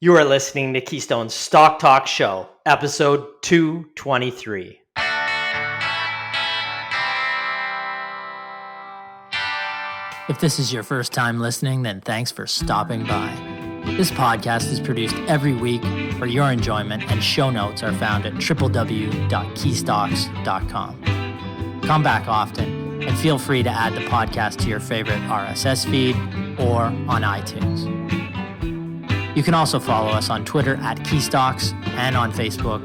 You are listening to Keystone's Stock Talk Show, episode 223. If this is your first time listening, then thanks for stopping by. This podcast is produced every week for your enjoyment, and show notes are found at www.keystocks.com. Come back often, and feel free to add the podcast to your favorite RSS feed or on iTunes. You can also follow us on Twitter at Keystocks and on Facebook,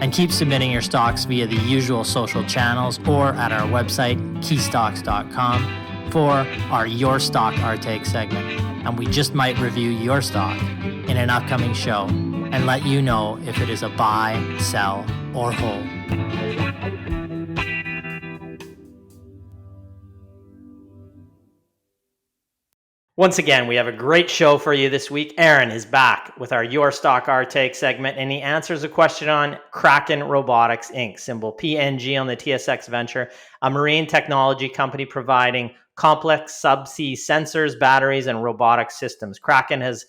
and keep submitting your stocks via the usual social channels or at our website, keystocks.com, for our Your Stock Our Take segment. And we just might review your stock in an upcoming show and let you know if it is a buy, sell, or hold. Once again, we have a great show for you this week. Aaron is back with our Your Stock Our Take segment, and he answers a question on Kraken Robotics, Inc., symbol PNG on the TSX Venture, a marine technology company providing complex subsea sensors, batteries, and robotic systems. Kraken has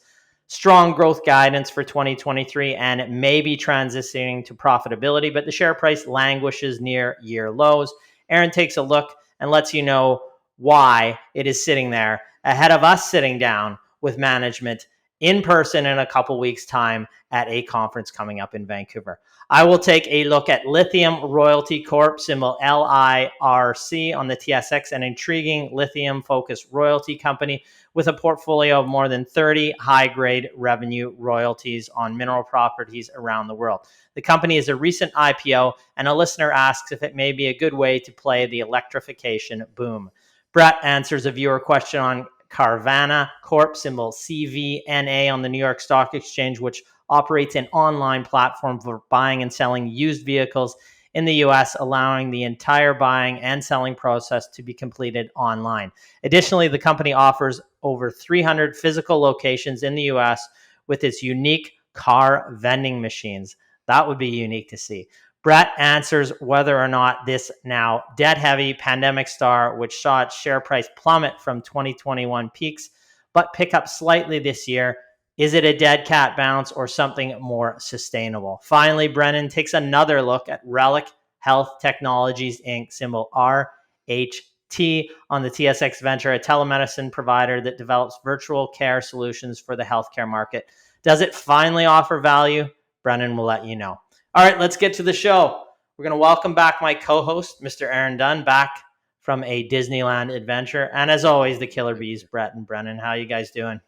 strong growth guidance for 2023, and it may be transitioning to profitability, but the share price languishes near year lows. Aaron takes a look and lets you know why it is sitting there ahead of us sitting down with management in person in a couple weeks' time at a conference coming up in Vancouver. I will take a look at Lithium Royalty Corp, symbol LIRC on the TSX, an intriguing lithium-focused royalty company with a portfolio of more than 30 high-grade revenue royalties on mineral properties around the world. The company is a recent IPO, and a listener asks if it may be a good way to play the electrification boom. Brett answers a viewer question on Carvana Corp, symbol CVNA on the New York Stock Exchange, which operates an online platform for buying and selling used vehicles in the US, allowing the entire buying and selling process to be completed online. Additionally, the company offers over 300 physical locations in the US with its unique car vending machines. That would be unique to see. Brett answers whether or not this now debt-heavy pandemic star, which saw its share price plummet from 2021 peaks, but pick up slightly this year, is it a dead cat bounce or something more sustainable? Finally, Brennan takes another look at Reliq Health Technologies, Inc., symbol RHT on the TSX Venture, a telemedicine provider that develops virtual care solutions for the healthcare market. Does it finally offer value? Brennan will let you know. All right, let's get to the show. We're going to welcome back my co-host, Mr. Aaron Dunn, back from a Disneyland adventure. And as always, the killer bees, Brett and Brennan. How you guys doing?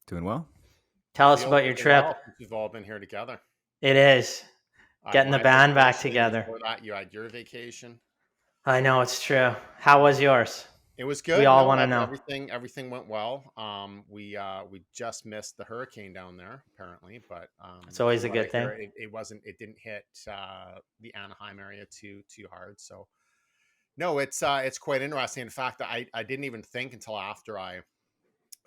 Doing well. Tell us about your trip. Well, we've all been here together. It is. Getting the band back together. Before that, you had your vacation. I know, it's true. How was yours? It was good. We all want to know. Everything went well. We just missed the hurricane down there, apparently, but it's always a good thing. It didn't hit the Anaheim area too hard. So no, it's quite interesting. In fact, I didn't even think until after I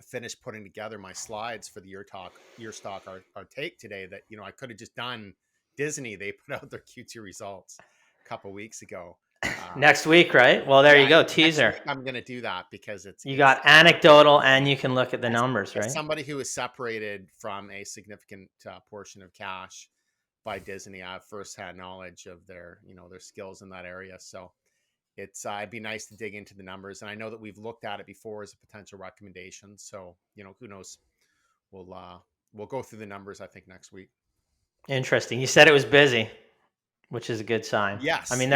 finished putting together my slides for the Your Stock Our Take today that I could have just done Disney. They put out their Q2 results a couple weeks ago. Next week, right? Well, there you go. Teaser. I'm going to do that because you got anecdotal and you can look at the numbers, right? Somebody who is separated from a significant portion of cash by Disney, I have firsthand knowledge of their skills in that area. So it'd be nice to dig into the numbers. And I know that we've looked at it before as a potential recommendation. So, who knows? We'll go through the numbers, I think, next week. Interesting. You said it was busy, which is a good sign. Yes. I mean,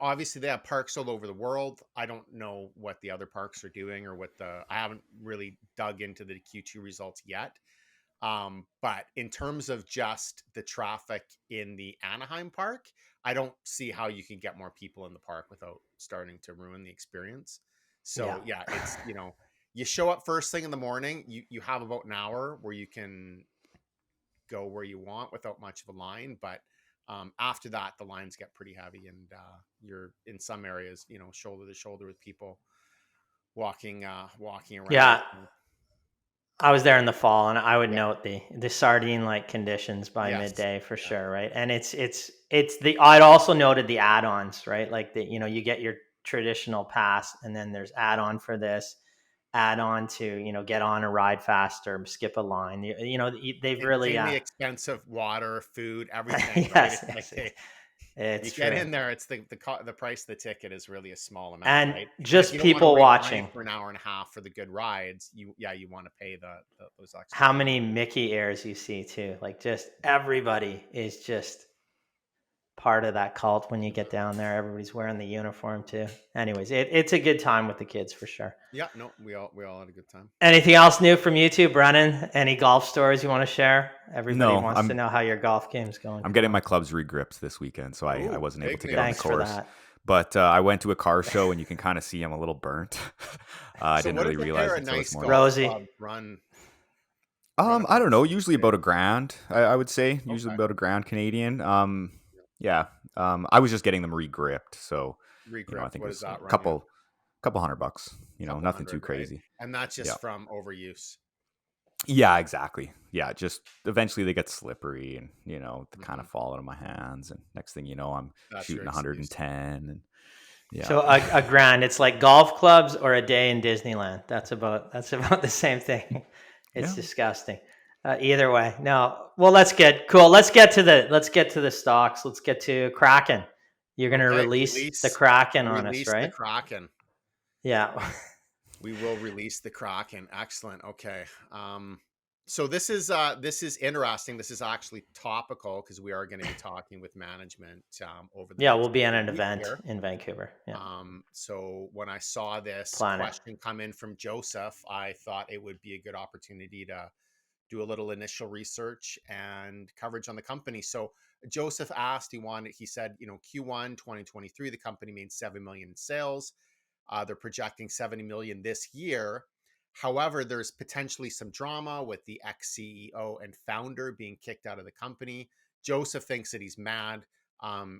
obviously they have parks all over the world. I don't know what the other parks are doing or I haven't really dug into the Q2 results yet. But in terms of just the traffic in the Anaheim park, I don't see how you can get more people in the park without starting to ruin the experience. So yeah it's, you show up first thing in the morning, you have about an hour where you can go where you want without much of a line. But after that, the lines get pretty heavy, and you're in some areas, shoulder to shoulder with people walking around. Yeah, I was there in the fall, and I would note the sardine-like conditions by midday for sure, right? And I'd also noted the add-ons, right? Like you get your traditional pass, and then there's add-on for this, add on to, get on a ride faster, skip a line. They've really, Insanely expensive water, food, everything, right? yes, It's like yes, it's you get true. in there, it's the price of the ticket is really a small amount, And right? And if just you don't want to people wait in line watching, for an hour and a half for the good rides, you want to pay those extra how money. many Mickey airs you see too. Like just everybody is just part of that cult when you get down there. Everybody's wearing the uniform too. Anyways, it's a good time with the kids for sure. Yeah, no, we all had a good time. Anything else new from you two, Brennan? Any golf stories you want to share? Everybody No, wants to know how your golf game's going. I'm Come getting on. my clubs re-gripped this weekend, so I Ooh, wasn't able big to get on the Thanks for course. that. But I went to a car show, and you can kind of see I'm a little burnt. I So didn't what really is a realize pair of until this nice morning. golf Rosie. clubs run a I don't know. person Usually today? about $1,000, I would say. Usually Okay. about $1,000 Canadian. Yeah. I was just getting them re-gripped, so I Regripped, think it what does was that a run you? couple $100. Couple Nothing too hundred, right? crazy. And that's Yeah. just from overuse. Yeah, exactly. Yeah, just eventually they get slippery, and they kind Mhm. of fall out of my hands, and next thing you know, I'm That's your shooting excuse. 110, and yeah. So a grand, it's like golf clubs or a day in Disneyland. That's about the same thing. It's Yeah. disgusting. Either way, no. Well, let's get cool. Let's get to the stocks. Let's get to Kraken. You're going to Okay, release the Kraken on us, release the right? Kraken. Yeah. We will release the Kraken. Excellent. Okay. So this is interesting. This is actually topical because we are going to be talking with management over the Yeah, we'll next be at an week event here. in Vancouver. Yeah. So when I saw this Planet. question come in from Joseph, I thought it would be a good opportunity to do a little initial research and coverage on the company. So Joseph asked, he said, Q1 2023, the company made 7 million in sales. They're projecting 70 million this year. However, there's potentially some drama with the ex-CEO and founder being kicked out of the company. Joseph thinks that he's mad.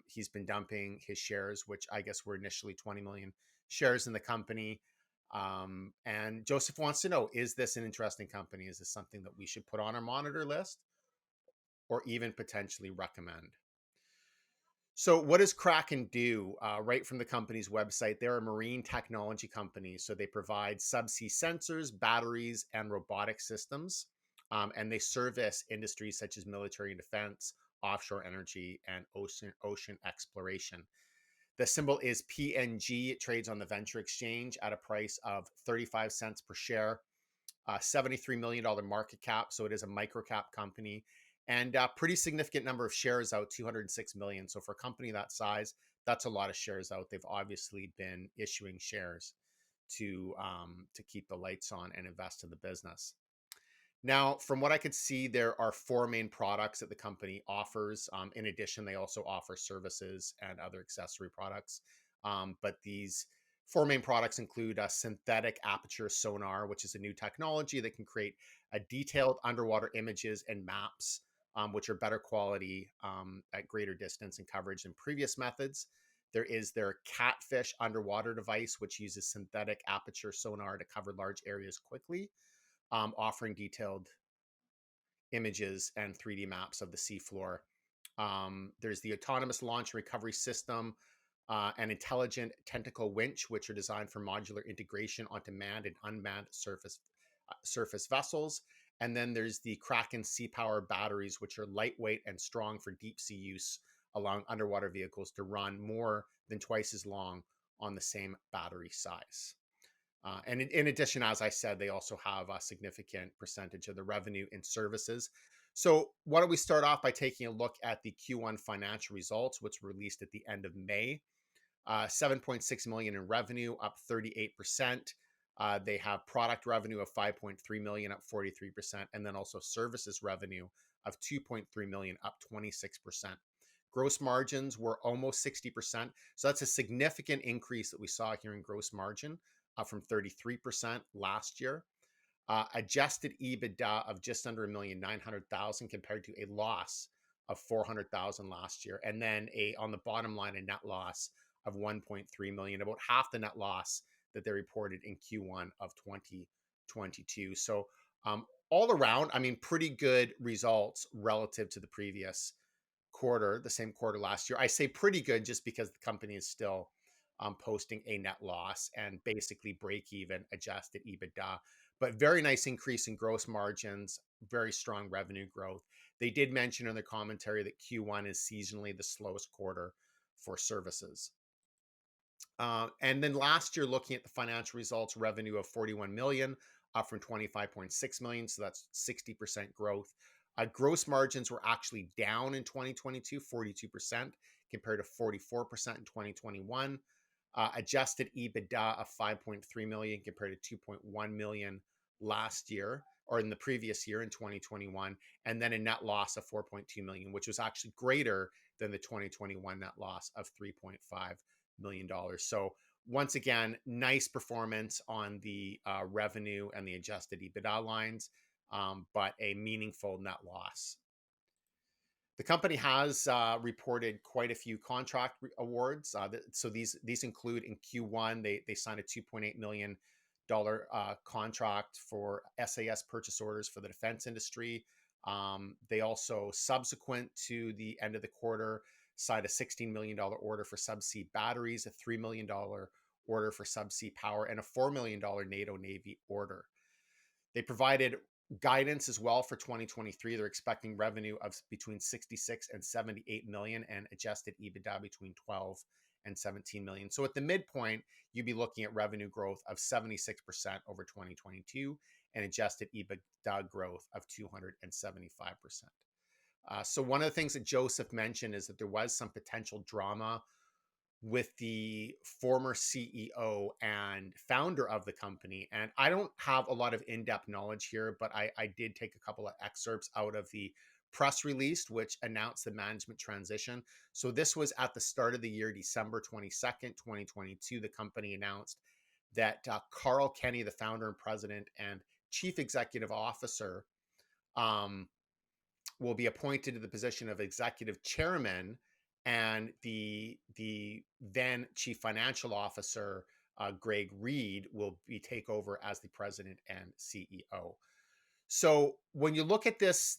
He's been dumping his shares, which I guess were initially 20 million shares in the company. And Joseph wants to know, is this an interesting company? Is this something that we should put on our monitor list or even potentially recommend? So what does Kraken do? Right from the company's website, they're a marine technology company. So they provide subsea sensors, batteries, and robotic systems. And they service industries such as military and defense, offshore energy, and ocean exploration. The symbol is PNG. It trades on the Venture Exchange at a price of 35 cents per share. $73 million market cap. So it is a micro cap company, and a pretty significant number of shares out, 206 million. So for a company that size, that's a lot of shares out. They've obviously been issuing shares to keep the lights on and invest in the business. Now, from what I could see, there are 4 main products that the company offers. In addition, they also offer services and other accessory products. But these 4 main products include a synthetic aperture sonar, which is a new technology that can create a detailed underwater images and maps, which are better quality at greater distance and coverage than previous methods. There is their Catfish underwater device, which uses synthetic aperture sonar to cover large areas quickly, offering detailed images and 3D maps of the seafloor. There's the autonomous launch and recovery system, and intelligent tentacle winch, which are designed for modular integration onto manned and unmanned surface vessels. And then there's the Kraken Sea Power batteries, which are lightweight and strong for deep sea use, allowing underwater vehicles to run more than twice as long on the same battery size. And in addition, as I said, they also have a significant percentage of the revenue in services. So why don't we start off by taking a look at the Q1 financial results, which were released at the end of May. 7.6 million in revenue, up 38%. They have product revenue of 5.3 million, up 43%, and then also services revenue of 2.3 million, up 26%. Gross margins were almost 60%. So that's a significant increase that we saw here in gross margin, up from 33% last year. Adjusted EBITDA of just under $1,900,000 compared to a loss of $400,000 last year. And then on the bottom line, a net loss of 1.3 million, about half the net loss that they reported in Q1 of 2022. So all around, I mean, pretty good results relative to the previous quarter, the same quarter last year. I say pretty good just because the company is still posting a net loss and basically break even adjusted EBITDA. But very nice increase in gross margins, very strong revenue growth. They did mention in their commentary that Q1 is seasonally the slowest quarter for services. And then last year, looking at the financial results, revenue of 41 million, up from 25.6 million. So that's 60% growth. Gross margins were actually down in 2022, 42% compared to 44% in 2021. Adjusted EBITDA of 5.3 million compared to 2.1 million last year, or in the previous year in 2021, and then a net loss of 4.2 million, which was actually greater than the 2021 net loss of 3.5 million dollars. So once again, nice performance on the revenue and the adjusted EBITDA lines, but a meaningful net loss. The company has reported quite a few contract awards. So these include in Q1, they signed a $2.8 million contract for SAS purchase orders for the defense industry. They also, subsequent to the end of the quarter, signed a $16 million order for subsea batteries, a $3 million order for subsea power, and a $4 million NATO Navy order. They provided guidance as well for 2023. They're expecting revenue of between 66 and 78 million and adjusted EBITDA between 12 and 17 million. So at the midpoint, you'd be looking at revenue growth of 76% over 2022 and adjusted EBITDA growth of 275%. So one of the things that Joseph mentioned is that there was some potential drama with the former CEO and founder of the company. And I don't have a lot of in-depth knowledge here, but I did take a couple of excerpts out of the press release, which announced the management transition. So this was at the start of the year, December 22nd, 2022. The company announced that Carl Kenny, the founder and president and chief executive officer, will be appointed to the position of executive chairman, and the then chief financial officer, Greg Reed, will take over as the president and CEO. So when you look at this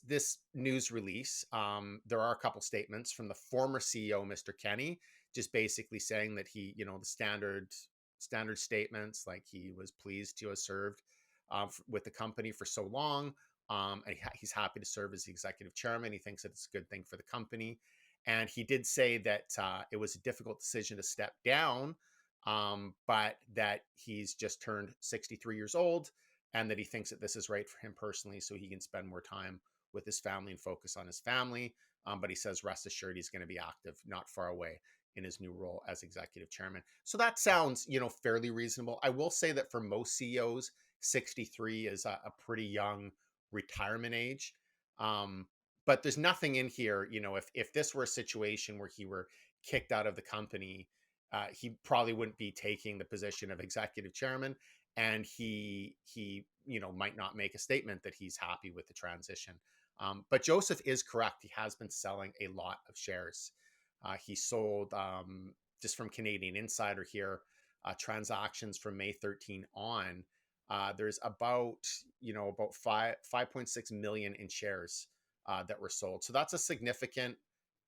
news release, there are a couple statements from the former CEO, Mr. Kenny, just basically saying that he, the standard statements, like he was pleased to have served with the company for so long. And he's happy to serve as the executive chairman. He thinks that it's a good thing for the company. And he did say that it was a difficult decision to step down, but that he's just turned 63 years old and that he thinks that this is right for him personally so he can spend more time with his family and focus on his family. But he says, rest assured, he's going to be active not far away in his new role as executive chairman. So that sounds, fairly reasonable. I will say that for most CEOs, 63 is a pretty young retirement age. But there's nothing in here, if this were a situation where he were kicked out of the company, he probably wouldn't be taking the position of executive chairman, and he might not make a statement that he's happy with the transition. But Joseph is correct. He has been selling a lot of shares. He sold, just from Canadian Insider here, transactions from May 13 on. There's about 5.6 million in shares that were sold. So that's a significant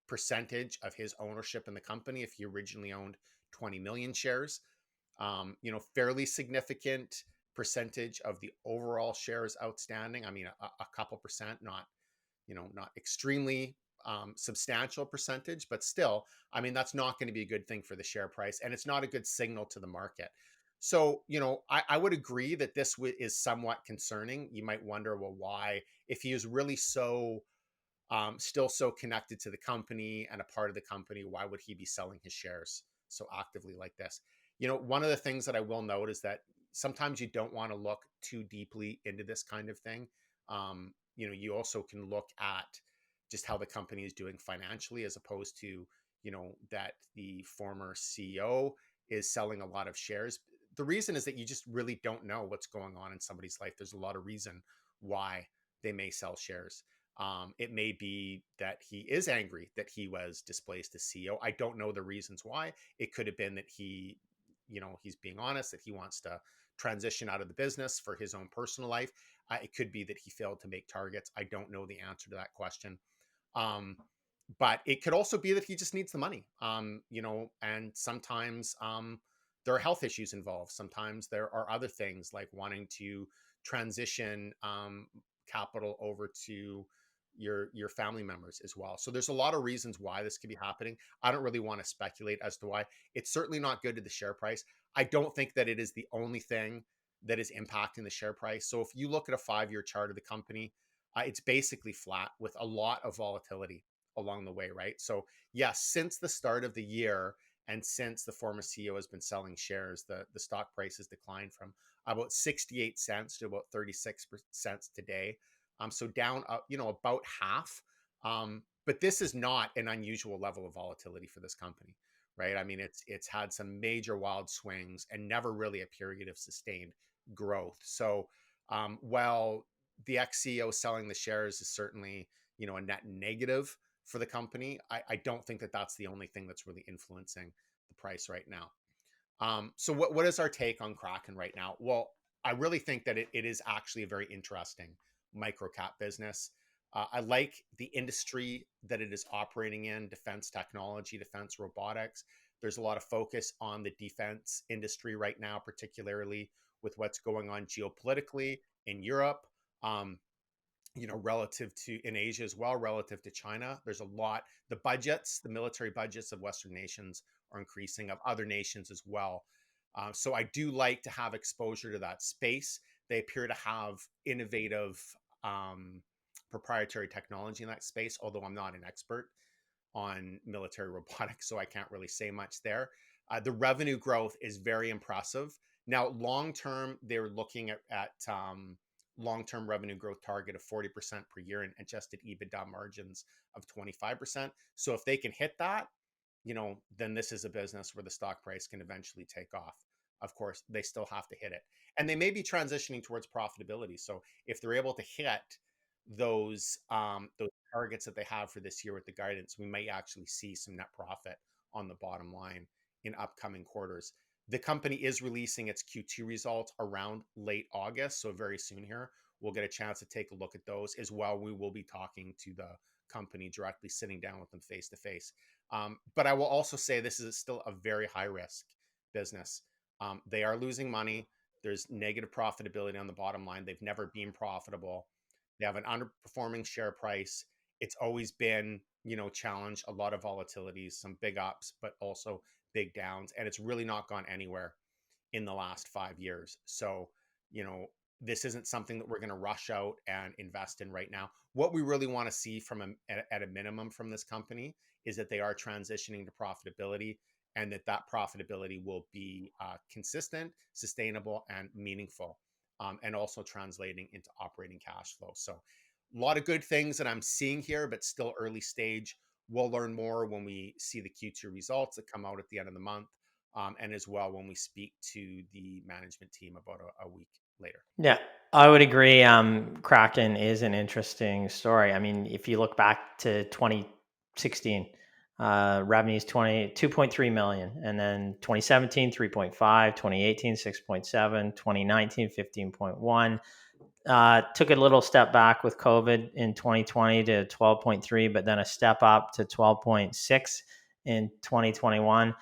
percentage of his ownership in the company. If he originally owned 20 million shares, fairly significant percentage of the overall shares outstanding. I mean, a couple percent, not extremely substantial percentage, but still, I mean, that's not going to be a good thing for the share price, and it's not a good signal to the market. So, I would agree that this is somewhat concerning. You might wonder, well, why, if he is really so still so connected to the company and a part of the company, why would he be selling his shares so actively like this? One of the things that I will note is that sometimes you don't want to look too deeply into this kind of thing. You also can look at just how the company is doing financially, as opposed to, that the former CEO is selling a lot of shares. The reason is that you just really don't know what's going on in somebody's life. There's a lot of reason why they may sell shares. It may be that he is angry that he was displaced as CEO. I don't know the reasons why. It could have been that he's being honest, that he wants to transition out of the business for his own personal life. It could be that he failed to make targets. I don't know the answer to that question. But it could also be that he just needs the money. And sometimes there are health issues involved. Sometimes there are other things like wanting to transition capital over to your family members as well. So there's a lot of reasons why this could be happening. I don't really want to speculate as to why. It's certainly not good to the share price. I don't think that it is the only thing that is impacting the share price. So if you look at a 5-year chart of the company, it's basically flat with a lot of volatility along the way, right? So yes, since the start of the year and since the former CEO has been selling shares, the stock price has declined from about 68 cents to about 36 cents today. So down, about half. But this is not an unusual level of volatility for this company, right? I mean, it's had some major wild swings and never really a period of sustained growth. So while the ex-CEO selling the shares is certainly, a net negative for the company, I don't think that that's the only thing that's really influencing the price right now. So what is our take on Kraken right now? Well, I really think that it is actually a very interesting micro cap business. I like the industry that it is operating in: defense technology, defense robotics. There's a lot of focus on the defense industry right now, particularly with what's going on geopolitically in Europe. Relative to in Asia as well, relative to China. There's a lot, the military budgets of Western nations are increasing, of other nations as well. So I do like to have exposure to that space. They appear to have innovative proprietary technology in that space, although I'm not an expert on military robotics, so I can't really say much there. The revenue growth is very impressive. Now, long term, they're looking at long-term revenue growth target of 40% per year and adjusted EBITDA margins of 25%. So if they can hit that, then this is a business where the stock price can eventually take off. Of course, they still have to hit it. And they may be transitioning towards profitability. So if they're able to hit those targets that they have for this year with the guidance, we may actually see some net profit on the bottom line in upcoming quarters. The company is releasing its Q2 results around late August, so very soon here. We'll get a chance to take a look at those as well. We will be talking to the company directly, sitting down with them face to face. But I will also say this is still a very high risk business. They are losing money. There's negative profitability on the bottom line. They've never been profitable. They have an underperforming share price. It's always been, challenged, a lot of volatilities, some big ups, but also big downs. And it's really not gone anywhere in the last 5 years. So, this isn't something that we're going to rush out and invest in right now. What we really want to see at a minimum from this company is that they are transitioning to profitability, and that profitability will be consistent, sustainable, and meaningful, and also translating into operating cash flow. So a lot of good things that I'm seeing here, but still early stage. We'll learn more when we see the Q2 results that come out at the end of the month, and as well when we speak to the management team about a week later. Yeah, I would agree. Kraken is an interesting story. I mean, if you look back to 2016, revenues 2.3 million, and then 2017 3.5, 2018 6.7, 2019 15.1. Took a little step back with COVID in 2020 to 12.3, but then a step up to 12.6 in 2021.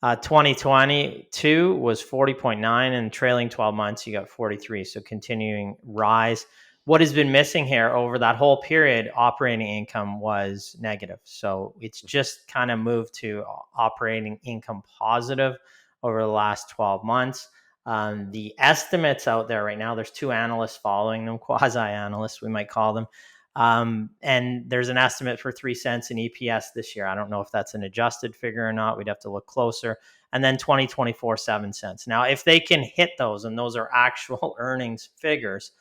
2022 was 40.9, and trailing 12 months, you got 43. So continuing rise. What has been missing here over that whole period, operating income was negative. So it's just kind of moved to operating income positive over the last 12 months. The estimates out there right now, there's 2 analysts following them, quasi-analysts, we might call them. And there's an estimate for 3 cents in EPS this year. I don't know if that's an adjusted figure or not. We'd have to look closer. And then 2024, 7 cents. Now, if they can hit those, and those are actual earnings figures,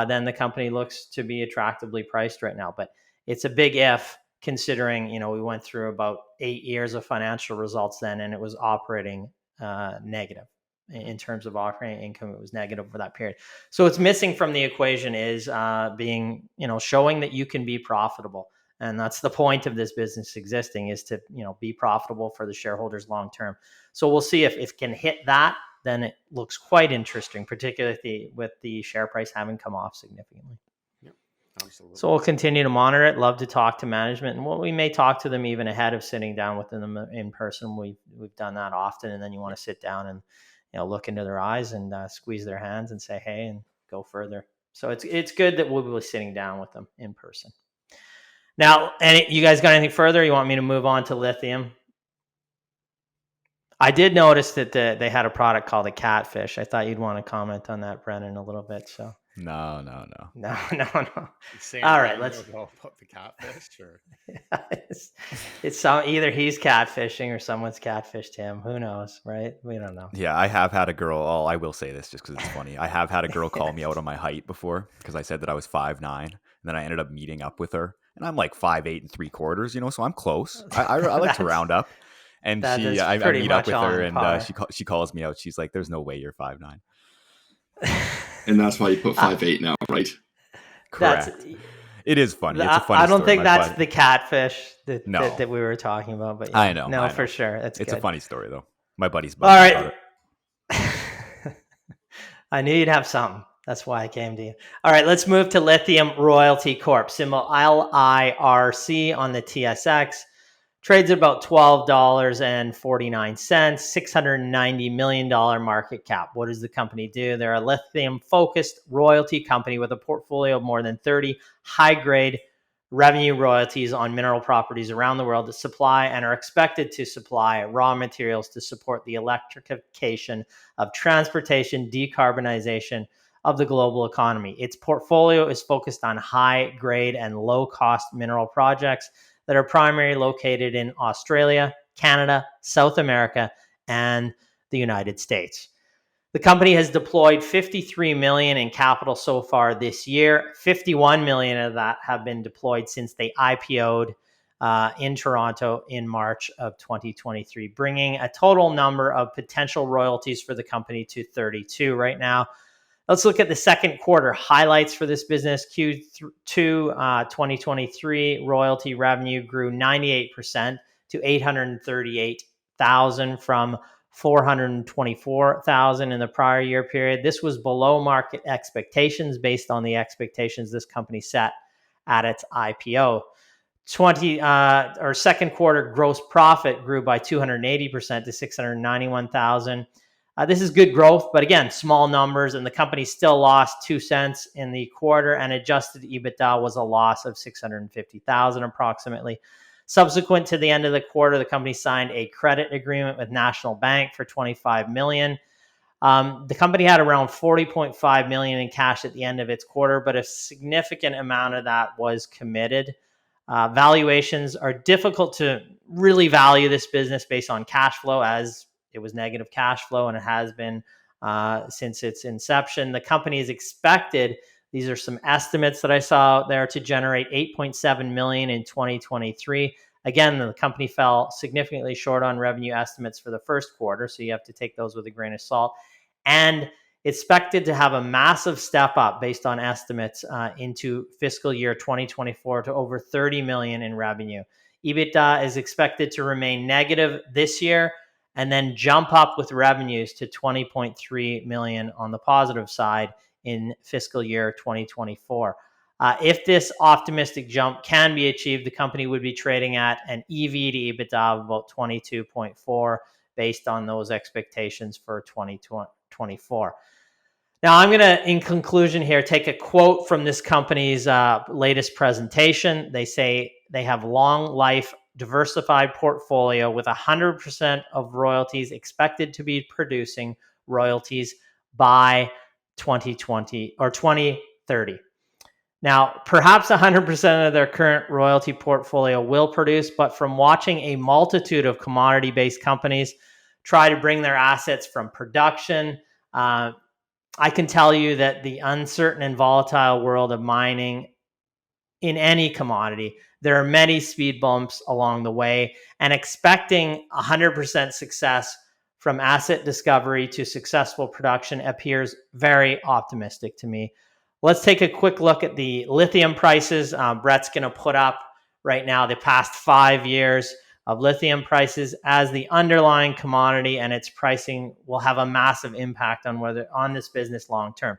then the company looks to be attractively priced right now. But it's a big if, considering, we went through about 8 years of financial results then, and it was operating negative. In terms of operating income, it was negative for that period. So what's missing from the equation is being, showing that you can be profitable. And that's the point of this business existing, is to, be profitable for the shareholders long term. So we'll see if it can hit that, then it looks quite interesting, particularly with the share price having come off significantly. Yep, Absolutely. So we'll continue to monitor it. Love to talk to management, and we may talk to them even ahead of sitting down with them in person. We've done that often, and then you want to sit down and look into their eyes and squeeze their hands and say hey and go further. So it's good that we'll be sitting down with them in person. Now, you guys got anything further? You want me to move on to lithium? I did notice that they had a product called a catfish. I thought you'd want to comment on that, Brennan, a little bit. So No. All right, let's go about the catfish. Or it's either he's catfishing or someone's catfished him. Who knows, right? We don't know. Yeah, I have had a girl. Oh, I will say this just because it's funny. I have had a girl call me out on my height before because I said that I was 5'9", and then I ended up meeting up with her, and I'm like 5'8 3/4. So I'm close. I like to round up. And I meet up with her, and she calls me out. She's like, "There's no way you're 5'9". And that's why you put 5'8" now, right? Correct. It is funny. It's a funny I don't story, think that's the catfish that we were talking about. But yeah, I know. No, for sure. It's a funny story, though. My buddy's all right. I knew you'd have something. That's why I came to you. All right, let's move to Lithium Royalty Corp, symbol LIRC on the TSX. Trades at about $12.49, $690 million market cap. What does the company do? They're a lithium-focused royalty company with a portfolio of more than 30 high-grade revenue royalties on mineral properties around the world that supply and are expected to supply raw materials to support the electrification of transportation, decarbonization of the global economy. Its portfolio is focused on high-grade and low-cost mineral projects that are primarily located in Australia, Canada, South America, and the United States. The company has deployed $53 million in capital so far this year. $51 million of that have been deployed since they IPO'd in Toronto in March of 2023, bringing a total number of potential royalties for the company to 32 right now. Let's look at the second quarter highlights for this business. Q2 2023 royalty revenue grew 98% to $838,000 from $424,000 in the prior year period. This was below market expectations based on the expectations this company set at its IPO. Second quarter gross profit grew by 280% to $691,000. This is good growth, but again, small numbers, and the company still lost 2 cents in the quarter, and adjusted EBITDA was a loss of $650,000 approximately. Subsequent to the end of the quarter, the company signed a credit agreement with National Bank for $25 million. The company had around $40.5 million in cash at the end of its quarter, but a significant amount of that was committed. Valuations are difficult to really value this business based on cash flow, as it was negative cash flow, and it has been since its inception. The company is expected, these are some estimates that I saw out there, to generate $8.7 million in 2023. Again, the company fell significantly short on revenue estimates for the first quarter, so you have to take those with a grain of salt. And expected to have a massive step up based on estimates into fiscal year 2024 to over $30 million in revenue. EBITDA is expected to remain negative this year, and then jump up with revenues to $20.3 million on the positive side in fiscal year 2024. If this optimistic jump can be achieved, the company would be trading at an EV to EBITDA of about 22.4 based on those expectations for 2024. Now, I'm going to, in conclusion here, take a quote from this company's latest presentation. They say they have long life diversified portfolio with 100% of royalties expected to be producing royalties by 2020 or 2030. Now, perhaps 100% of their current royalty portfolio will produce, but from watching a multitude of commodity-based companies try to bring their assets from production, I can tell you that the uncertain and volatile world of mining in any commodity, there are many speed bumps along the way, and expecting 100% success from asset discovery to successful production appears very optimistic to me. Let's take a quick look at the lithium prices. Brett's going to put up right now the past 5 years of lithium prices, as the underlying commodity and its pricing will have a massive impact on this business long term.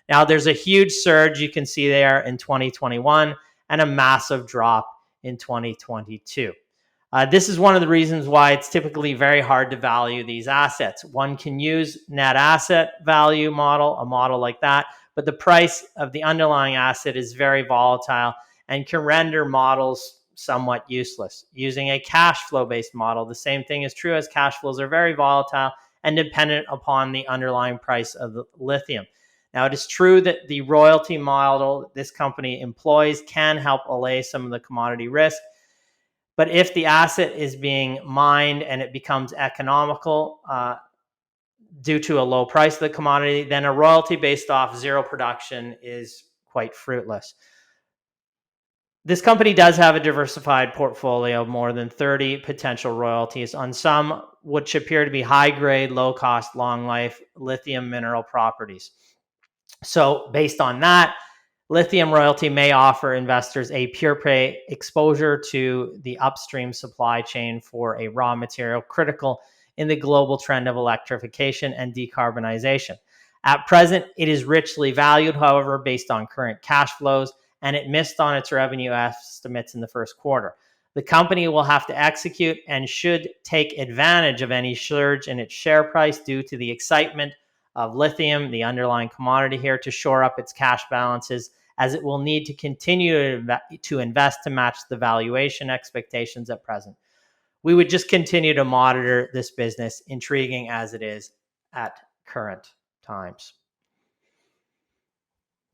Now, there's a huge surge you can see there in 2021 and a massive drop in 2022. This is one of the reasons why it's typically very hard to value these assets. One can use net asset value model, a model like that, but the price of the underlying asset is very volatile and can render models somewhat useless. Using a cash flow based model, the same thing is true, as cash flows are very volatile and dependent upon the underlying price of the lithium. Now, it is true that the royalty model this company employs can help allay some of the commodity risk. But if the asset is being mined and it becomes economical due to a low price of the commodity, then a royalty based off zero production is quite fruitless. This company does have a diversified portfolio of more than 30 potential royalties on some which appear to be high grade, low cost, long life lithium mineral properties. So based on that, Lithium royalty may offer investors a pure play exposure to the upstream supply chain for a raw material critical in the global trend of electrification and decarbonization. At present, it is richly valued, however, based on current cash flows, and it missed on its revenue estimates in the first quarter. The company will have to execute and should take advantage of any surge in its share price due to the excitement of lithium, the underlying commodity here, to shore up its cash balances, as it will need to continue to invest to match the valuation expectations at present. We would just continue to monitor this business, intriguing as it is at current times.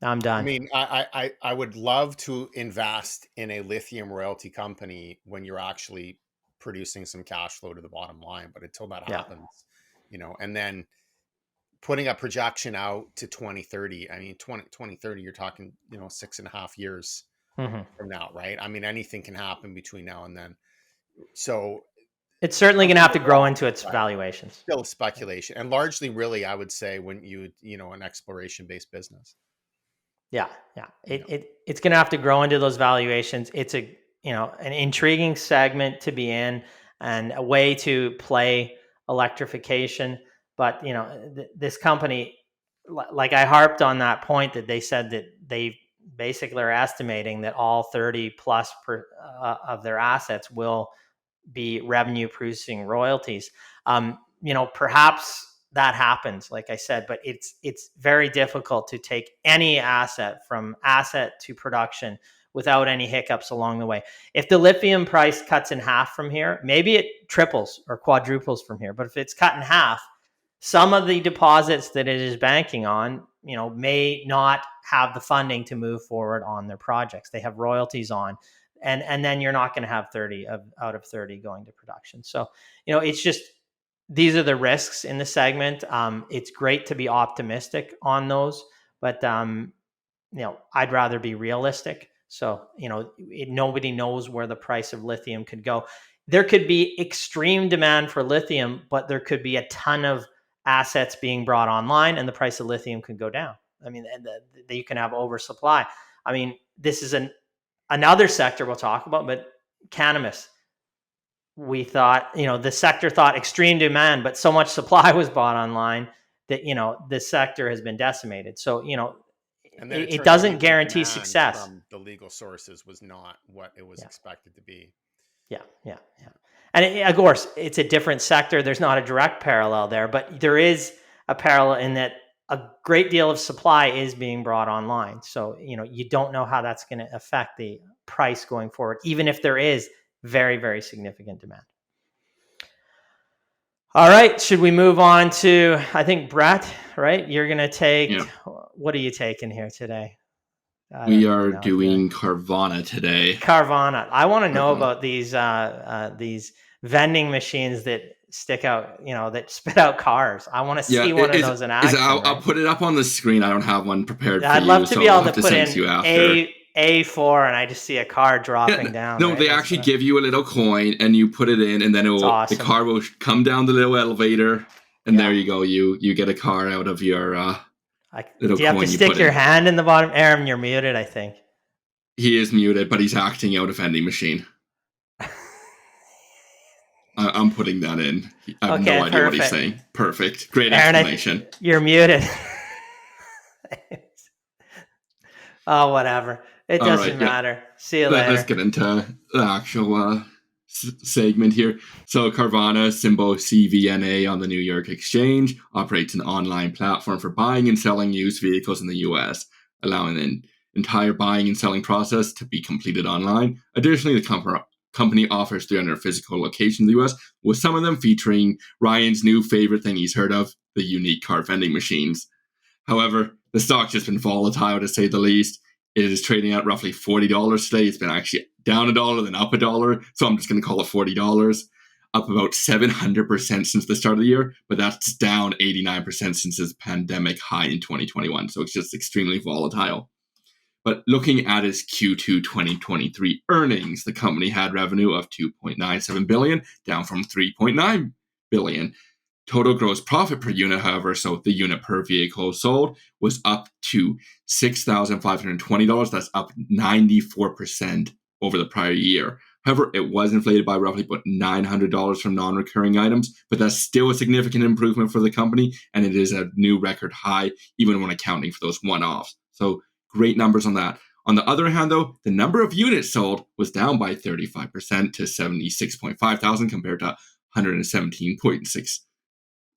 I'm done. I mean, I would love to invest in a lithium royalty company when you're actually producing some cash flow to the bottom line. But until that happens, and then putting a projection out to 2030, I mean, 2030, you're talking, 6.5 years from now, right? I mean, anything can happen between now and then. So it's certainly going to have to grow into its valuations. Still speculation, and largely, really, I would say when an exploration-based business. Yeah. It's going to have to grow into those valuations. It's an intriguing segment to be in and a way to play electrification. But, this company, like I harped on that point that they said that they basically are estimating that all 30 plus of their assets will be revenue producing royalties. Perhaps that happens, like I said, but it's very difficult to take any asset from asset to production without any hiccups along the way. If the lithium price cuts in half from here, maybe it triples or quadruples from here. But if it's cut in half, some of the deposits that it is banking on, may not have the funding to move forward on their projects. They have royalties on, and then you're not going to have 30 out of 30 going to production. So, it's just, these are the risks in the segment. It's great to be optimistic on those, but I'd rather be realistic. So, nobody knows where the price of lithium could go. There could be extreme demand for lithium, but there could be a ton of assets being brought online and the price of lithium could go down. I mean, you can have oversupply. I mean, this is another sector we'll talk about, but cannabis. We thought, the sector thought extreme demand, but so much supply was bought online that, this sector has been decimated. So, and then it doesn't guarantee success. From the legal sources was not what it was expected to be. Yeah. And of course, it's a different sector. There's not a direct parallel there, but there is a parallel in that a great deal of supply is being brought online. So, you don't know how that's going to affect the price going forward, even if there is very, very significant demand. All right. Should we move on to, I think, Brett, right? You're going to take, what are you taking here today? We are doing Carvana today. Carvana. I want to know about these vending machines that stick out, that spit out cars. I want to see one of those in action. I'll put it up on the screen. I don't have one prepared for you. I'd love to be able to put in A4 and I just see a car dropping down. No, right? They actually give you a little coin and you put it in, and then the car will come down the little elevator, and there you go. You get a car out of your little coin. Do you have to stick your hand in the bottom? Aaron, you're muted, I think. He is muted, but he's acting out a vending machine. I'm putting that in. I have no idea what he's saying. Perfect. Great explanation. You're muted. Oh, whatever. It doesn't matter. See you later. Let's get into the actual segment here. So Carvana, symbol CVNA on the New York Exchange, operates an online platform for buying and selling used vehicles in the U.S., allowing an entire buying and selling process to be completed online. Additionally, the company offers 300 physical locations in the U.S., with some of them featuring Ryan's new favorite thing he's heard of, the unique car vending machines. However, the stock's just been volatile, to say the least. It is trading at roughly $40 today. It's been actually down $1, then up $1. So I'm just going to call it $40. Up about 700% since the start of the year, but that's down 89% since its pandemic high in 2021. So it's just extremely volatile. But looking at its Q2 2023 earnings, the company had revenue of $2.97 billion, down from $3.9 billion. Total gross profit per unit, however, so the unit per vehicle sold, was up to $6,520. That's up 94% over the prior year. However, it was inflated by roughly about $900 from non-recurring items, but that's still a significant improvement for the company, and it is a new record high, even when accounting for those one-offs. So great numbers on that. On the other hand, though, the number of units sold was down by 35% to 76.5 thousand compared to 117.6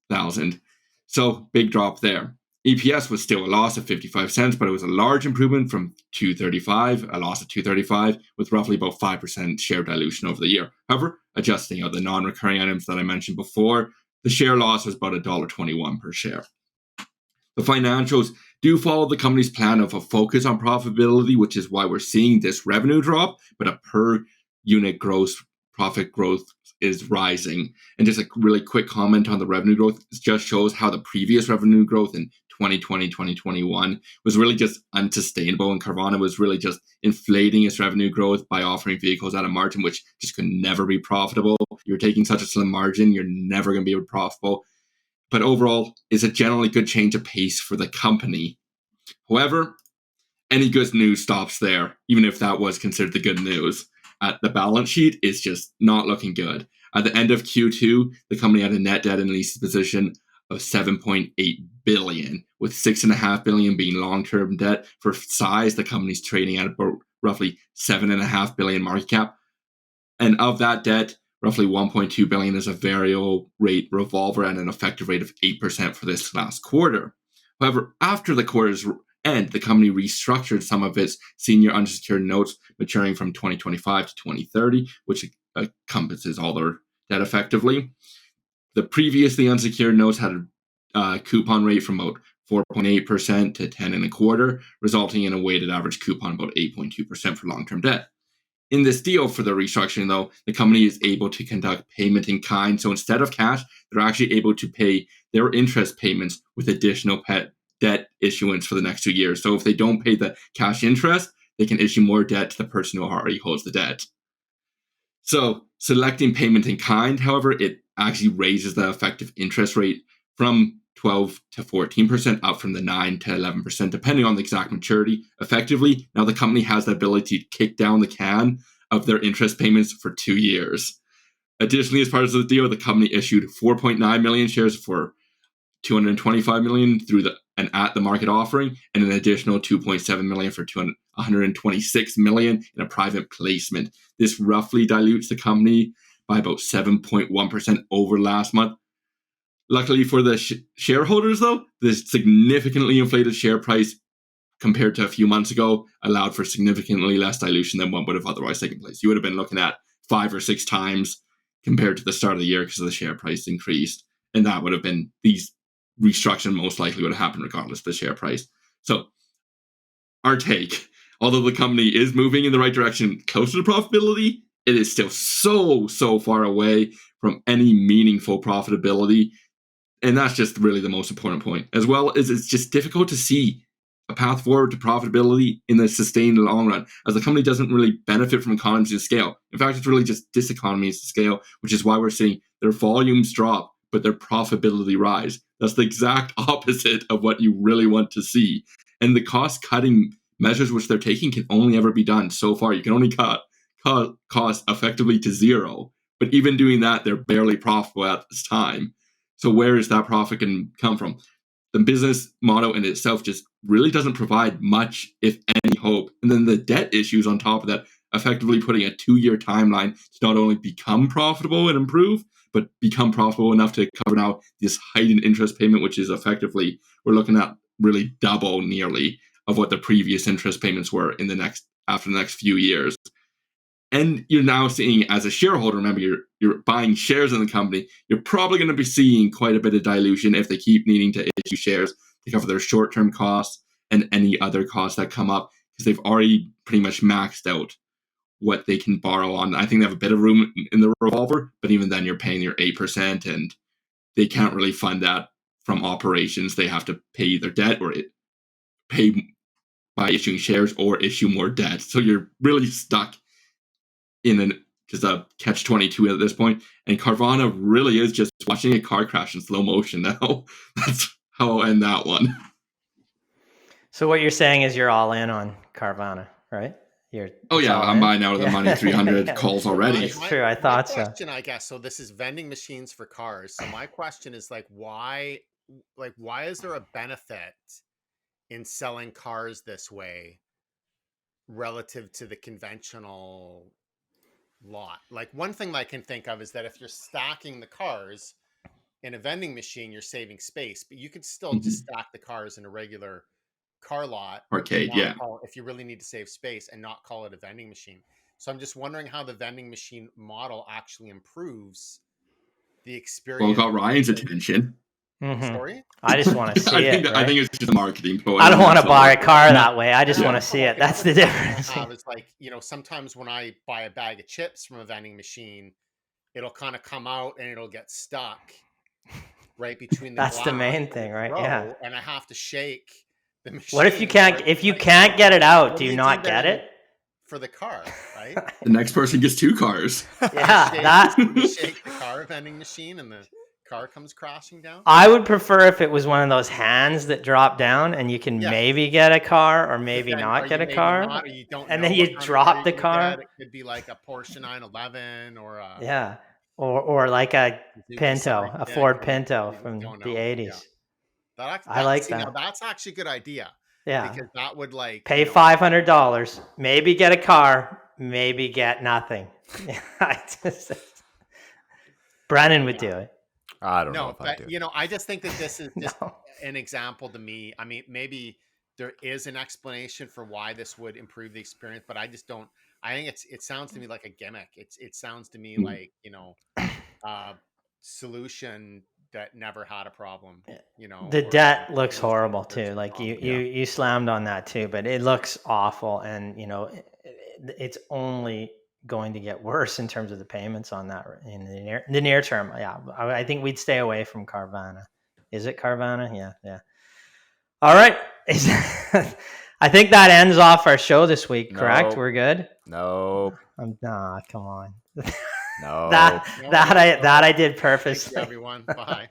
thousand. So big drop there. EPS was still a loss of 55 cents, but it was a large improvement from $2.35, a loss of $2.35, with roughly about 5% share dilution over the year. However, adjusting out the non-recurring items that I mentioned before, the share loss was about $1.21 per share. The financials do follow the company's plan of a focus on profitability, which is why we're seeing this revenue drop, but a per unit gross profit growth is rising. And just a really quick comment on the revenue growth, it just shows how the previous revenue growth in 2020, 2021 was really just unsustainable, and Carvana was really just inflating its revenue growth by offering vehicles at a margin which just could never be profitable. You're taking such a slim margin, you're never going to be profitable. But overall, it's a generally good change of pace for the company. However, any good news stops there, even if that was considered the good news. The balance sheet is just not looking good. At the end of Q2, the company had a net debt and lease position of $7.8 billion, with $6.5 billion being long-term debt. For size, the company's trading at about roughly $7.5 billion market cap. And of that debt, roughly $1.2 billion is a variable rate revolver at an effective rate of 8% for this last quarter. However, after the quarter's end, the company restructured some of its senior unsecured notes maturing from 2025 to 2030, which encompasses all their debt effectively. The previously unsecured notes had a coupon rate from about 4.8% to 10.25%, resulting in a weighted average coupon about 8.2% for long-term debt. In this deal for the restructuring, though, the company is able to conduct payment in kind. So instead of cash, they're actually able to pay their interest payments with additional debt issuance for the next 2 years. So if they don't pay the cash interest, they can issue more debt to the person who already holds the debt. So selecting payment in kind, however, it actually raises the effective interest rate from 12 to 14%, up from the 9 to 11%, depending on the exact maturity. Effectively, now the company has the ability to kick down the can of their interest payments for 2 years. Additionally, as part of the deal, the company issued 4.9 million shares for $225 million through an at-the-market offering, and an additional 2.7 million for $126 million in a private placement. This roughly dilutes the company by about 7.1% over last month. Luckily for the shareholders, though, the significantly inflated share price compared to a few months ago allowed for significantly less dilution than what would have otherwise taken place. You would have been looking at 5 or 6 times compared to the start of the year because of the share price increased. And that would have been, these restructuring most likely would have happened regardless of the share price. So our take, although the company is moving in the right direction closer to profitability, it is still so far away from any meaningful profitability. And that's just really the most important point. As well as it's just difficult to see a path forward to profitability in the sustained long run, as the company doesn't really benefit from economies of scale. In fact, it's really just diseconomies of scale, which is why we're seeing their volumes drop, but their profitability rise. That's the exact opposite of what you really want to see. And the cost-cutting measures which they're taking can only ever be done so far. You can only cut costs effectively to zero. But even doing that, they're barely profitable at this time. So where is that profit going to come from? The business model in itself just really doesn't provide much, if any, hope. And then the debt issues on top of that, effectively putting a 2-year timeline to not only become profitable and improve, but become profitable enough to cover now this heightened interest payment, which is effectively, we're looking at really double nearly of what the previous interest payments were after the next few years. And you're now seeing, as a shareholder, remember, you're buying shares in the company, you're probably going to be seeing quite a bit of dilution if they keep needing to issue shares to cover their short-term costs and any other costs that come up, because they've already pretty much maxed out what they can borrow on. I think they have a bit of room in the revolver, but even then you're paying your 8%, and they can't really fund that from operations. They have to pay either debt or pay by issuing shares or issue more debt. So you're really stuck in just a catch-22 at this point. And Carvana really is just watching a car crash in slow motion now. That's how I'll end that one. So what you're saying is you're all in on Carvana, right? I'm buying out of the money 300 calls already. It's true. I thought so. My question, I guess, so this is vending machines for cars. So my question is why is there a benefit in selling cars this way relative to the conventional lot? Like, one thing that I can think of is that if you're stacking the cars in a vending machine, you're saving space, but you could still just stack the cars in a regular car lot arcade, if you really need to save space, and not call it a vending machine. So I'm just wondering how the vending machine model actually improves the experience. Well, it got Ryan's attention. Sorry? I just want to see it. I think it's just a marketing ploy. I don't want to buy a car that way. I just want to see it. That's the difference. It's like, sometimes when I buy a bag of chips from a vending machine, it'll kind of come out and it'll get stuck right between the That's the main thing, right? Yeah. And I have to shake the machine. What if you can't get it out? Do you not get it? For the car, right? The next person gets 2 cars. Yeah, you shake the car vending machine and the car comes crashing down. I would prefer if it was one of those hands that drop down and you can maybe get a car or maybe not get a car. And then you drop the car. It could be like a Porsche 911 or or like a Pinto, a Ford Pinto from the 80s. Yeah. I like that. Now, that's actually a good idea. Yeah. Because that would pay $500, maybe get a car, maybe get nothing. Brennan would do it. I don't know if I do. I just think that this is just an example to me. I mean, maybe there is an explanation for why this would improve the experience, but I just don't. I think it sounds to me like a gimmick. It sounds to me like, solution that never had a problem. The debt looks horrible too. Like you slammed on that too, but it looks awful, and it's only going to get worse in terms of the payments on that in the near term. Yeah, I think we'd stay away from Carvana. Is it Carvana? Yeah. All right. I think that ends off our show this week. Correct? We're good. No. Nah, come on. No. That I did purposely. Thank you, everyone. Bye.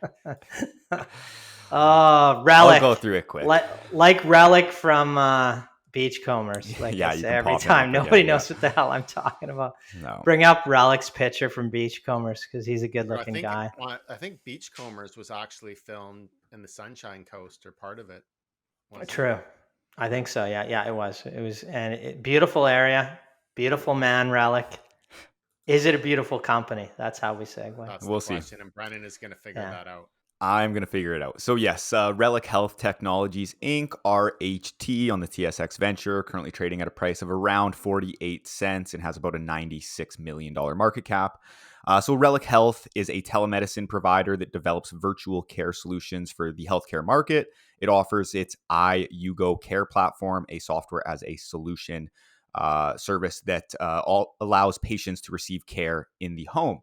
Reliq. I'll go through it quick. Like Reliq from Beachcombers. Like I say every time. Nobody knows what the hell I'm talking about. No. Bring up Reliq's picture from Beachcombers because he's a good-looking guy. I think Beachcombers was actually filmed in the Sunshine Coast, or part of it. True. I think so. Yeah, it was. It was, and beautiful area, beautiful man, Reliq. Is it a beautiful company? That's how we segue. That's we'll the question, see. And Brennan is going to figure that out. I'm going to figure it out. So yes, Reliq Health Technologies Inc., RHT, on the TSX Venture, currently trading at a price of around 48 cents and has about a $96 million market cap. So Reliq Health is a telemedicine provider that develops virtual care solutions for the healthcare market. It offers its iUgo Care platform, a software as a solution service that allows patients to receive care in the home.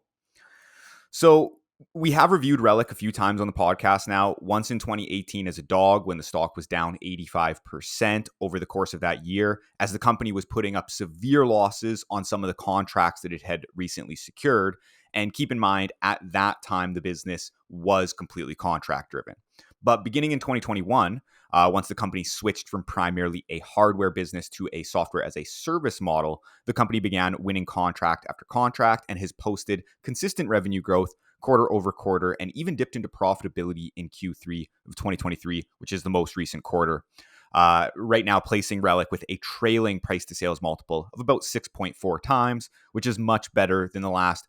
So we have reviewed Reliq a few times on the podcast now, once in 2018 as a dog when the stock was down 85% over the course of that year, as the company was putting up severe losses on some of the contracts that it had recently secured. And keep in mind, at that time, the business was completely contract driven. But beginning in 2021, once the company switched from primarily a hardware business to a software as a service model, the company began winning contract after contract and has posted consistent revenue growth quarter over quarter, and even dipped into profitability in Q3 of 2023, which is the most recent quarter. right now placing Reliq with a trailing price to sales multiple of about 6.4 times, which is much better than the last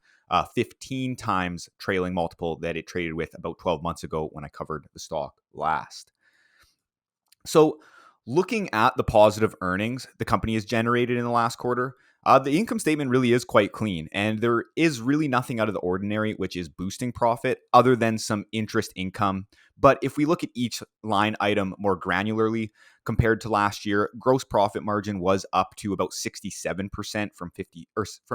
15 times trailing multiple that it traded with about 12 months ago when I covered the stock last. So looking at the positive earnings the company has generated in the last quarter, the income statement really is quite clean, and there is really nothing out of the ordinary which is boosting profit other than some interest income. But if we look at each line item more granularly, compared to last year, gross profit margin was up to about 67% from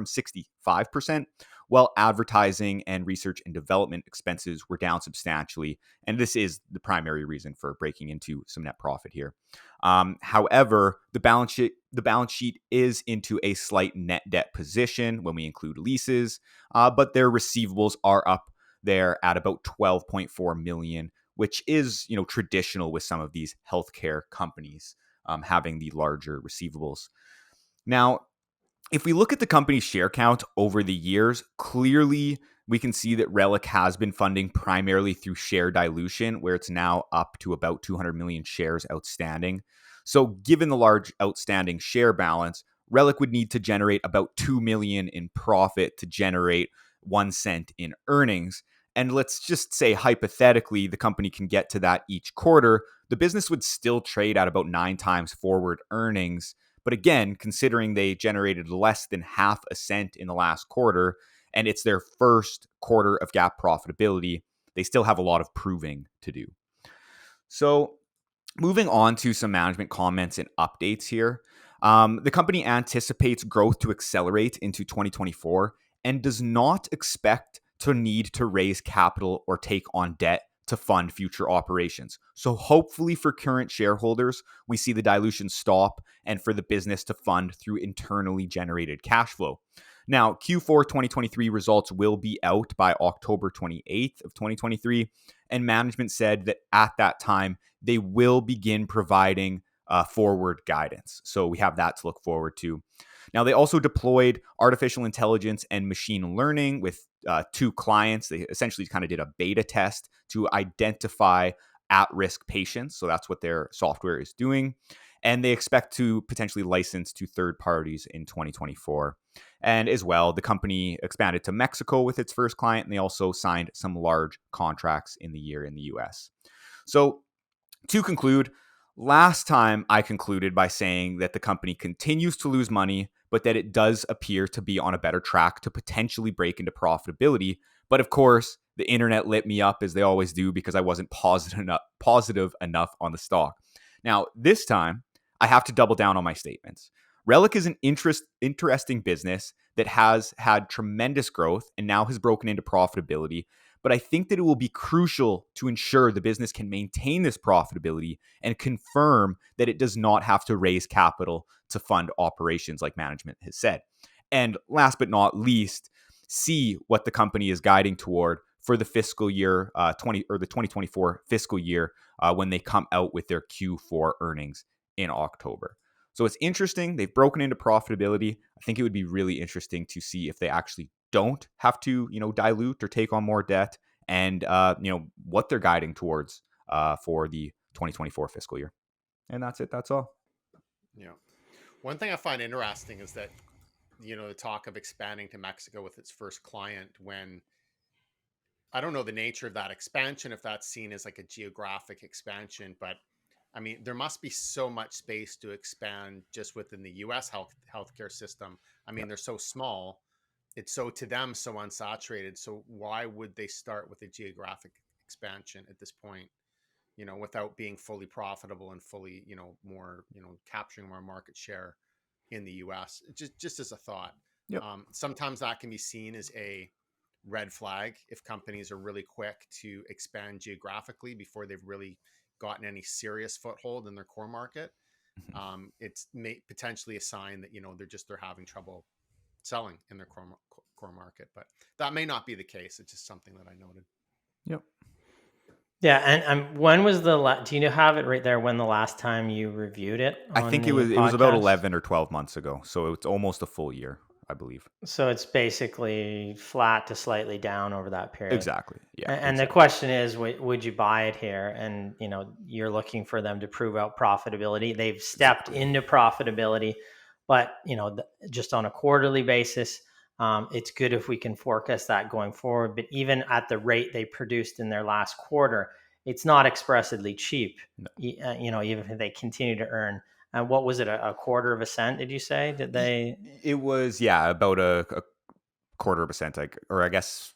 65%, while advertising and research and development expenses were down substantially. And this is the primary reason for breaking into some net profit here. However, the balance sheet is into a slight net debt position when we include leases, but their receivables are up there at about 12.4 million, which is traditional with some of these healthcare companies having the larger receivables. Now, if we look at the company's share count over the years, clearly we can see that Reliq has been funding primarily through share dilution, where it's now up to about 200 million shares outstanding. So given the large outstanding share balance, Reliq would need to generate about 2 million in profit to generate 1 cent in earnings. And let's just say hypothetically the company can get to that each quarter, the business would still trade at about 9 times forward earnings. But again, considering they generated less than half a cent in the last quarter, and it's their first quarter of GAAP profitability, they still have a lot of proving to do. So moving on to some management comments and updates here. The company anticipates growth to accelerate into 2024 and does not expect to need to raise capital or take on debt to fund future operations. So hopefully for current shareholders, we see the dilution stop and for the business to fund through internally generated cash flow. Now, Q4 2023 results will be out by October 28th of 2023, and management said that at that time, they will begin providing forward guidance. So we have that to look forward to. Now, they also deployed artificial intelligence and machine learning with 2 clients. They essentially kind of did a beta test to identify at-risk patients. So that's what their software is doing. And they expect to potentially license to third parties in 2024. And as well, the company expanded to Mexico with its first client, and they also signed some large contracts in the year in the US. So to conclude, last time I concluded by saying that the company continues to lose money, but that it does appear to be on a better track to potentially break into profitability. But of course, the internet lit me up as they always do because I wasn't positive enough on the stock. Now, this time, I have to double down on my statements. Reliq is an interesting business that has had tremendous growth and now has broken into profitability. But I think that it will be crucial to ensure the business can maintain this profitability and confirm that it does not have to raise capital to fund operations like management has said. And last but not least, see what the company is guiding toward for the fiscal year the 2024 fiscal year when they come out with their Q4 earnings in October. So it's interesting. They've broken into profitability. I think it would be really interesting to see if they actually don't have to, dilute or take on more debt, and what they're guiding towards for the 2024 fiscal year. And that's it. That's all. Yeah. One thing I find interesting is that, the talk of expanding to Mexico with its first client, when I don't know the nature of that expansion, if that's seen as like a geographic expansion, but I mean, there must be so much space to expand just within the US healthcare system. I mean, they're so small. It's so to them so unsaturated. So why would they start with a geographic expansion at this point, without being fully profitable and fully, more, capturing more market share in the US? Just as a thought. Yep. Sometimes that can be seen as a red flag if companies are really quick to expand geographically before they've really gotten any serious foothold in their core market. It's potentially a sign that, they're having trouble selling in their core market, but that may not be the case. It's just something that I noted. Yep. Yeah, and when was do you have it right there when the last time you reviewed it? I think it was about 11 or 12 months ago. So it's almost a full year, I believe. So it's basically flat to slightly down over that period. Exactly. Yeah. And the question is, would you buy it here? And, you're looking for them to prove out profitability. They've stepped into profitability, but, just on a quarterly basis, it's good if we can forecast that going forward. But even at the rate they produced in their last quarter, it's not expressively cheap, No. Even if they continue to earn. And what was it, a quarter of a cent, did you say? Did they? It was, about a quarter of a cent, or I guess,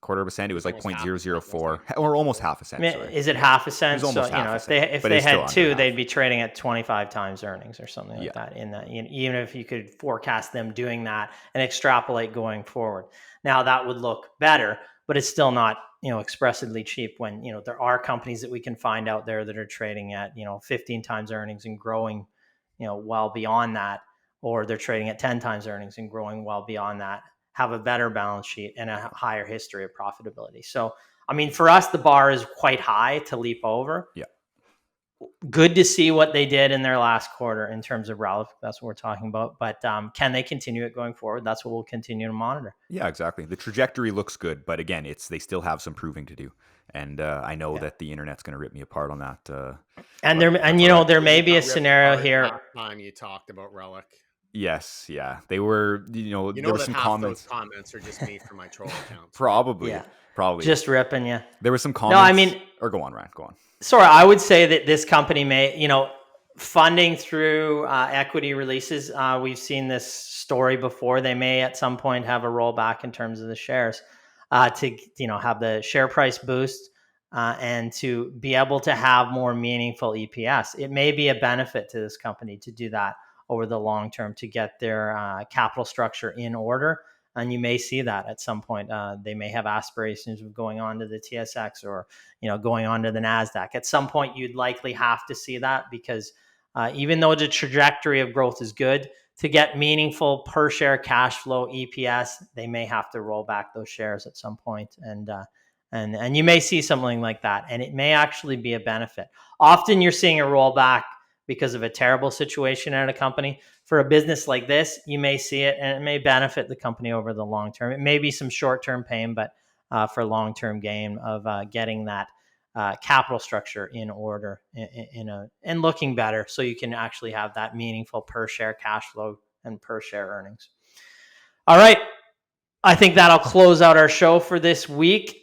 quarter of a cent. It was like Almost half, 0.004 or almost half a cent. Sorry. Is it half a cent? It was almost So, half a if cent, they but it's still had under two, half. they'd be trading at 25 times earnings or something like Yeah. that. Even if you could forecast them doing that and extrapolate going forward. Now that would look better, but it's still not, expressively cheap when, there are companies that we can find out there that are trading at, 15 times earnings and growing, well beyond that, or they're trading at 10 times earnings and growing well beyond that, have a better balance sheet and a higher history of profitability. So, for us, the bar is quite high to leap over. Yeah. Good to see what they did in their last quarter in terms of Reliq. That's what we're talking about. But can they continue it going forward? That's what we'll continue to monitor. Yeah, exactly. The trajectory looks good, but again, they still have some proving to do. And I know that the internet's going to rip me apart on that. There may be a scenario here. Last time you talked about Reliq. Yes, yeah. They were, there were some comments. Those comments are just me for my troll accounts. Probably. Just ripping you. There were some comments. No, or go on, Ryan, go on. Sorry, I would say that this company may, funding through equity releases. We've seen this story before. They may at some point have a rollback in terms of the shares to, have the share price boost and to be able to have more meaningful EPS. It may be a benefit to this company to do that over the long term to get their capital structure in order. And you may see that at some point. They may have aspirations of going on to the TSX or, going on to the NASDAQ. At some point, you'd likely have to see that because even though the trajectory of growth is good, to get meaningful per share cash flow EPS, they may have to roll back those shares at some point. And you may see something like that. And it may actually be a benefit. Often you're seeing a rollback because of a terrible situation at a company. For a business like this, you may see it and it may benefit the company over the long term. It may be some short-term pain, but for long-term gain of getting that capital structure in order and looking better so you can actually have that meaningful per share cash flow and per share earnings. All right. I think that'll close out our show for this week.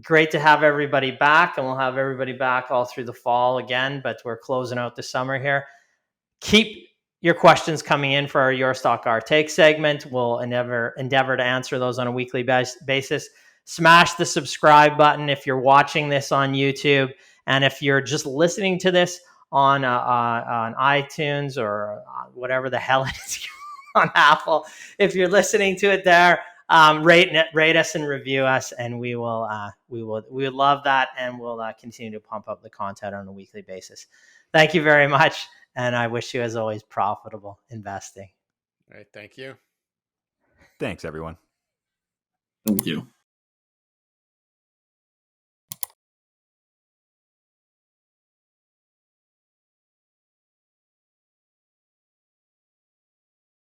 Great to have everybody back, and we'll have everybody back all through the fall again, but we're closing out the summer here. Keep your questions coming in for our Your Stock Our Take segment. We'll endeavor to answer those on a weekly basis. Smash the subscribe button if you're watching this on YouTube, and if you're just listening to this on iTunes or whatever the hell it is on Apple, if you're listening to it there, rate us and review us, and we would love that, and we'll continue to pump up the content on a weekly basis. Thank you very much, and I wish you, as always, profitable investing. All right, thank you. Thanks, everyone. Thank you.